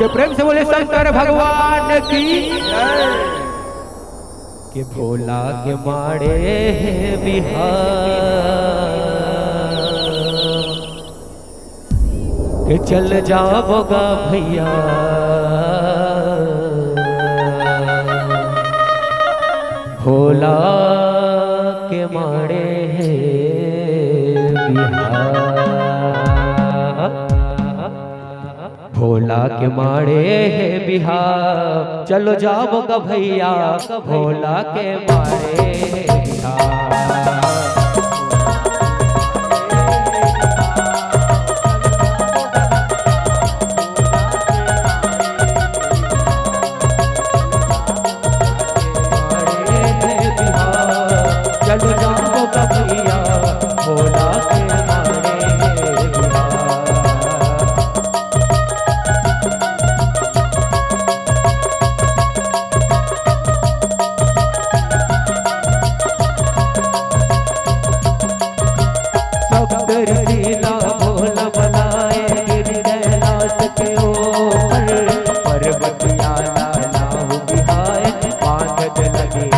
के प्रेम से बोले शंकर भगवान की के भोला के मारे बिहार के चल जाओगा भैया भोला के मारे बिहार भोला के मारे है बिहार चलो जाओगा भैया भोला के मारे बिहार चलो जाओगा भैया भोला के मारे भोला बनाए गिर कैलाश के ऊपर पर्वतिया नाव बिहाए बांधत लगे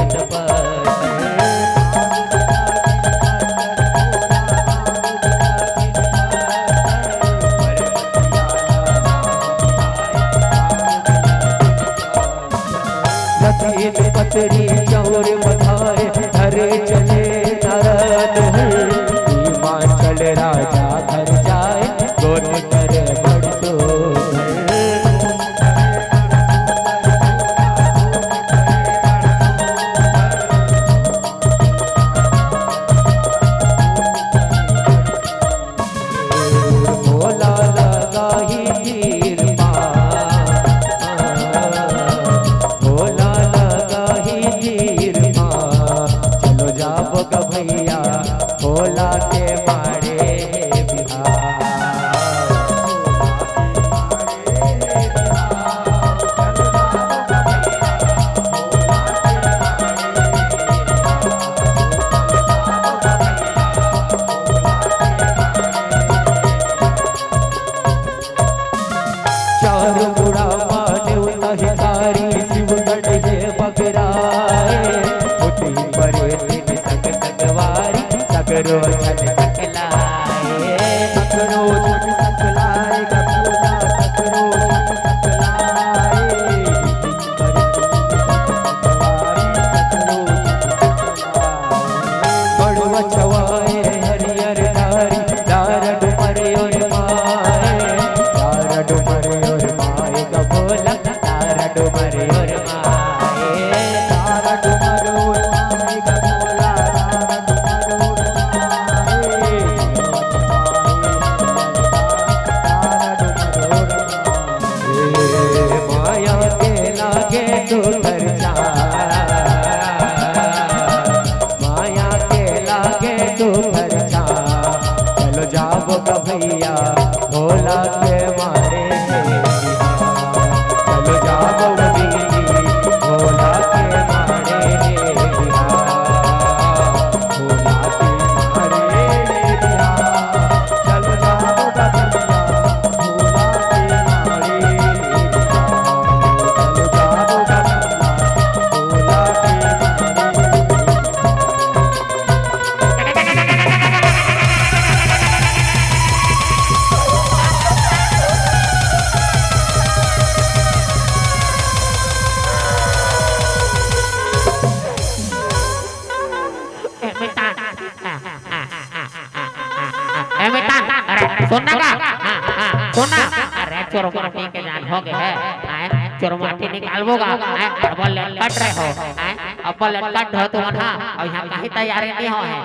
पतरी चौर बधाए हरे चले नारद हिमाचल राजा घर जाए गोद करे बड़सो भोला लगा ही तीर भोला चलो जाओगा भैया भोला के मारे चार बुढ़ा माने हिकारी शिवगढ़ है बगराए उठी परे दिन सग सगवारी सगरो छन सकलाए सगरो छन सकलाए गपूना सगरो छन सकलाए बड़वा छवाए हरियर धारी दार डुमरे और माए दार डुमरे और माए गभोला दार डुमरे और माए दार डुमरे और माए गभोला माया के लागे तो खर्चा माया के लागे तो खर्चा चलो जाओगा भैया भोला के मारे चलो जाओगा भोला के मारे भोला के मारे चलो जाओगा भैया भोला के मारे चलो जाओगा भोला के सुनना का सुनना अरे चोरमाटी के जान हो गए है चोरमाटी निकालबोगा अब लेट कट रहे हो अब लेट कट हो तुम हां और यहां कहीं तैयारी नहीं हो है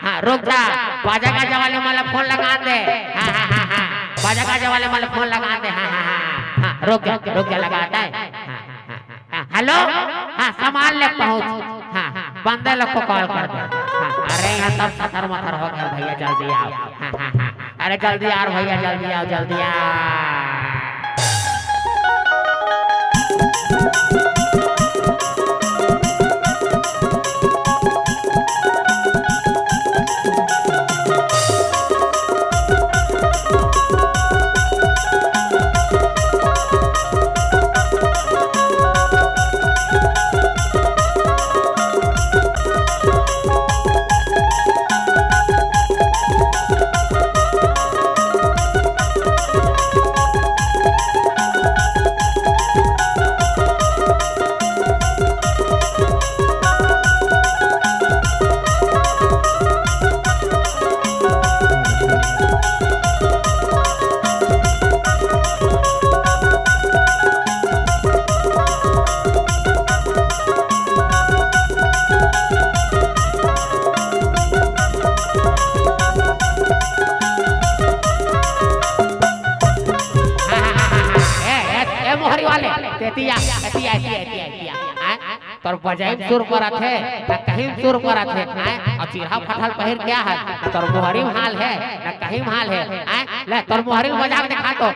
हां रुक जा बाजा गाजा वाले वाला फोन लगा दे हां बाजा गाजा वाले वाला फोन लगा दे हां रुक जा लगाता है हेलो हां सामान ले पहुंच हां बंदे लोग को कॉल कर दे अरे यहाँ सब सतर मतर हो गया भैया जल्दी आओ अरे जल्दी यार भैया जल्दी आओ जल्दी आओ तोर बजाई सुर करत है ना कहीं सुर करत है और चिढ़ा फटल पहिर क्या है तोर मोहरी हाल है ना कहीं हाल है ले तोर मोहरी बजा के दिखा तो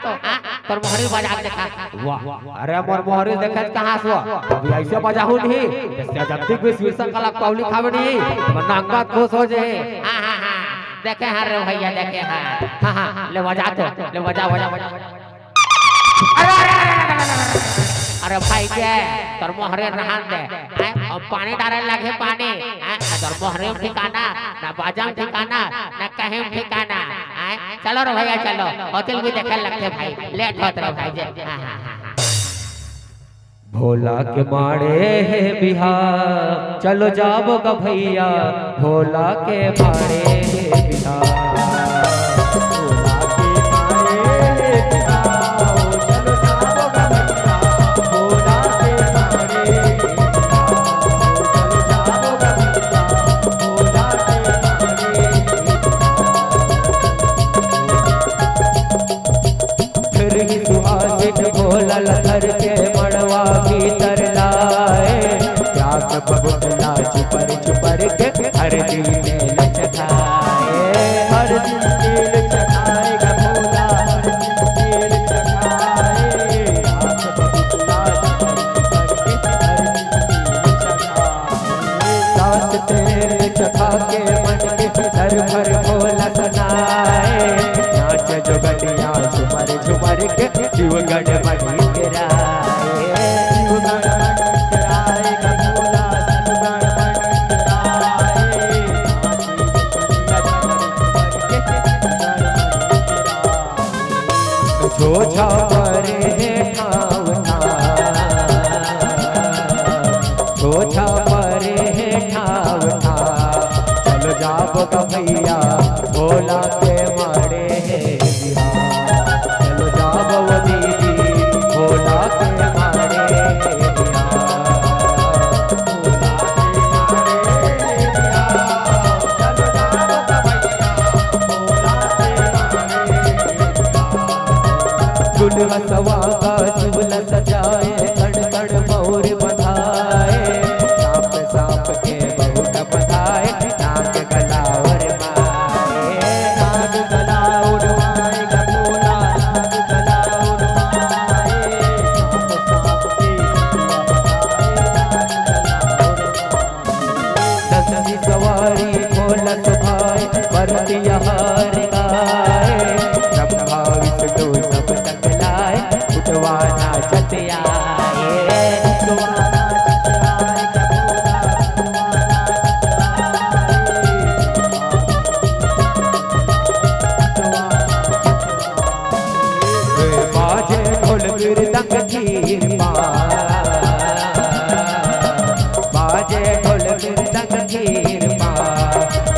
तोर मोहरी बजा के दिखा वाह अरे मोर मोहरी देखत कहां से अभी ऐसे बजाहू नहीं जैसे जगदीप में शीर्षक कला पौली खावे नहीं वरना अंगा खुश हो जाए हां देखे हां रे भैया देखे हां ले बजा तो ले बजा अरे भाई के तोर मोहरे रहन दे अब पानी डाले लगे पानी तोर मोहरे ठिकाना ना बाजाम ठिकाना ना कहीं ठिकाना चलो रे भैया चलो होटल भी देखे लगते भाई लेट होत रे भाई जे भोला के मारे है बिहार चलो जाबो गा भैया भोला के मारे है बिहार लखर के मड़वा भीतर लाए जाग बबुला छुपर छुपर के हर दिल में लचकाए हर दिल में लचकाएगा भोला हर दिल में लचकाए जाग बबुला छुपर छुपर के हर दिल में लचकाए साथ तेरे चखा के मन के घर भर भोला सनाए नाच जो गलियां झुमर झुमर के शिवगढ़ बनी छोछा परे ठाव छोछा परे ठाव चलो जाबो गा भैया भोला के मारे बिहार चलो जाबो वो दीदी भोला के मारे सवा का शिवल सजाए कण कण मोर बधाए सांप सांप के बहुत बधाए नाग गला और माए नाग गला उड़वाए गमोला नाग गला उड़वाए सांप सांप के दसवीं सवारी खोलत भाई बरती हार गाए ब्रह्मा विष्णु सब तकलाए उठवाना चतियाए उठवाना चतियाए बाजे ढोल मृदंग धीर बाजे ढोल मृदंग धीर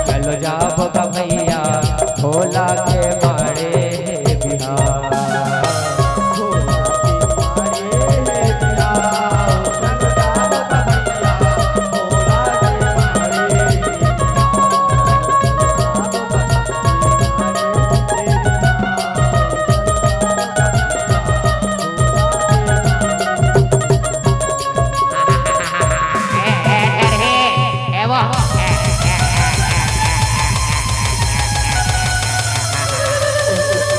चलो जाबो गा भैया भोला के मारे बिहार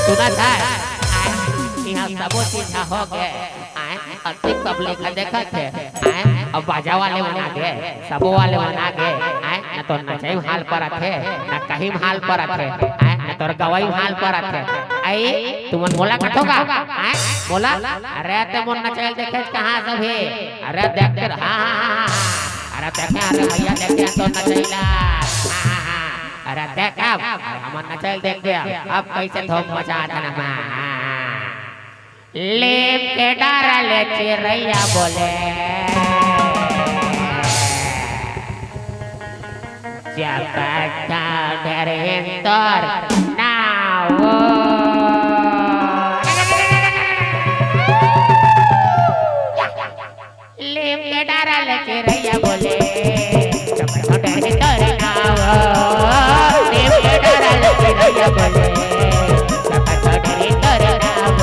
सुना था यहाँ सबो चीज हो गए अधिक पब्लिक देखा थे अब बाजा वाले बना गए सबो वाले बना गए न तो नचाई हाल पर थे न कहीं हाल पर थे न तो गवाई हाल पर थे आई तुमन मोला कटोगा मोला अरे ते मोन नचाई देखे कहां सब है अरे देख कर हां अरे देखे अरे भैया देखे तो नचाईला अरे देख अब हमन नचल देख गया अब कैसे धूम मचा था ले के डारले चिरैया बोले जगता धरेंद्र नाव ले के डारले चिरैया बोले जगता धरेंद्र नाव चिरैया बोले सकत डरे कर नाव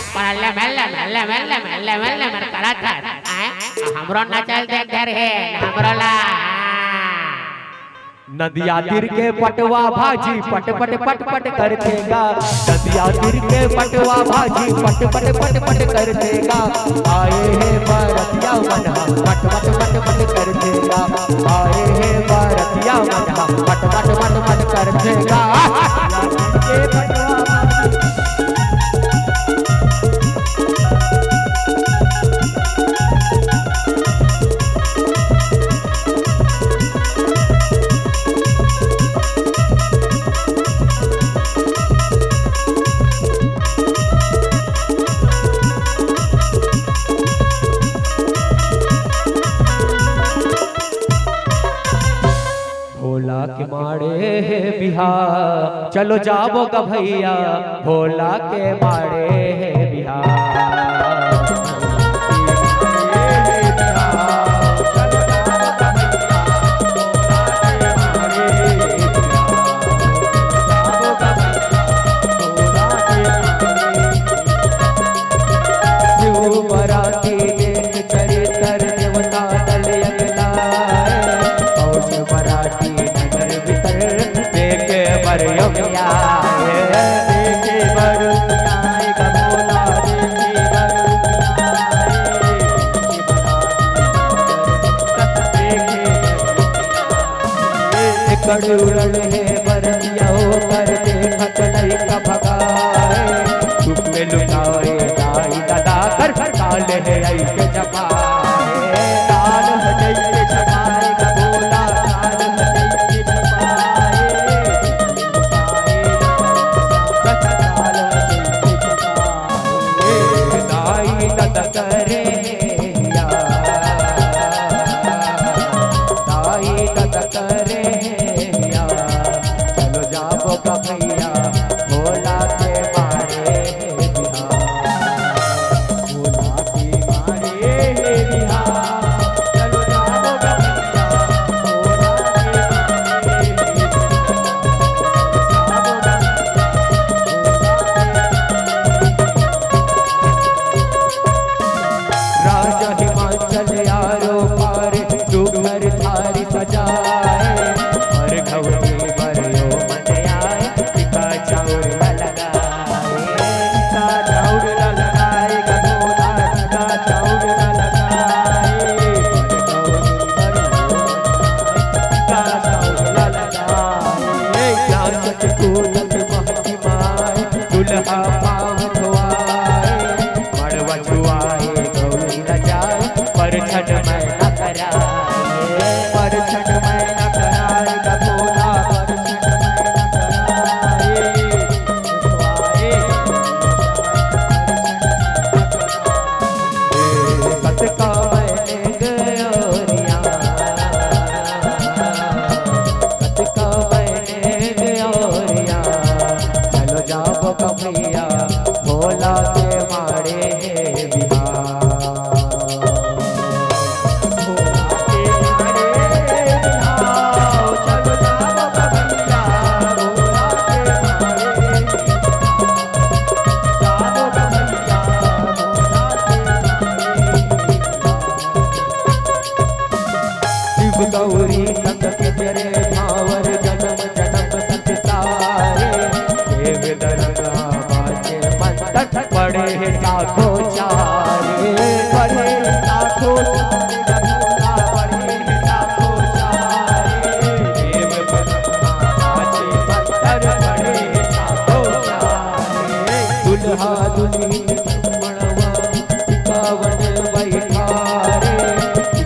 पहले मेले मर करा था आए हमरो ना चल दे घर है हमरो ला नदिया तीर के पटवा भाजी पट पट पट पट कर देगा नदिया तीर के पटवा भाजी पट पट पट पट कर देगा आए हैं बारतिया मनहा पट पट पट पट कर देगा आए हैं बारतिया मनहा पट पट पट पट कर देगा के पटवा भोला के मारे है बिहार चलो जाबो का भैया भोला के मारे है बिहार कड़ुरन है बरतिया कर देखत नहीं का भगाए चुप में लुटाए दाई दादा कर काल है ऐसे जपाए काल है ऐसे जपाए का बोला काल है ऐसे जपाए काल है ऐसे जपाए दाई दादा करे दाई दादा करे भैया भोला के मारे बिहार भोला के मारे बिहार चलो जाओ भैया भोला राजा हिमाचल यारो पार डूंगर थारी सजाए और घवड़ी दुल्हा पाँव धोआए मड़वा छुआए गौरी न जाए पर छठ मैं न कराए पर छठ मैं न कराए भोला पर छठ मैं न कराए कतका मैंने गयोरिया कतका मैंने गयोरिया चलो जाओ भैया भोला के मारे बिहार भोला के मारे बिहार चलो जाओ भैया भोला के मारे जाओ भैया भोला के मारे शिव गौरी संग के तेरे भावर जन्म जन्म सत सारे देव दरगा पड़े हैं साखो चारे पड़े साखो चारे पड़े हैं साखो चारे देव बाजे पत्थर पड़े हैं साखो चारे दुल्हा दुल्ही मणवा टिकावन बैठारे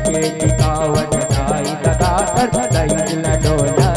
के टिकावन गाई लगा कर दई लडोला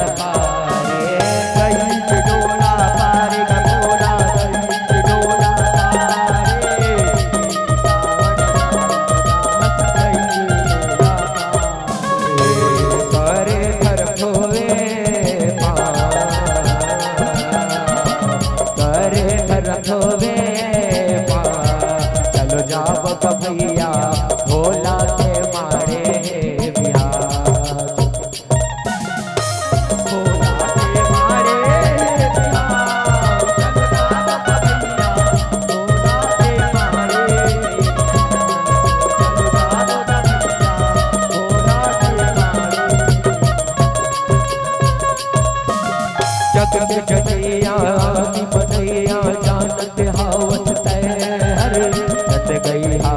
रत गई हा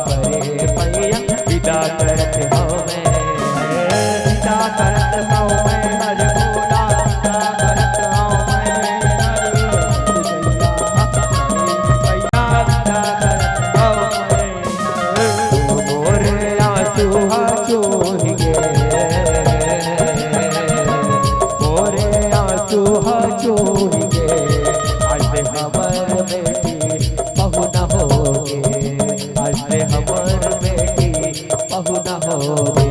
परे पैया विदा करत हो मैं विदा करत हो मैं हर भोला विदा करत हो मैं हर पैया विदा करत हो मैं मोरे आंसू हा चोहि गे मोरे आंसू हा चोहि गे आज हमर बेटी बहु न होगे आज हमर बेटी बहु न होगे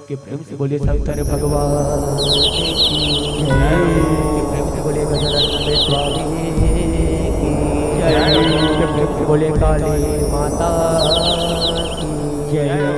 कि प्रेम से बोलिए शंकर भगवान की जय कि प्रेम से बोलिए गजानन स्वामी की जय कि प्रेम से बोलिए काली माता की जय।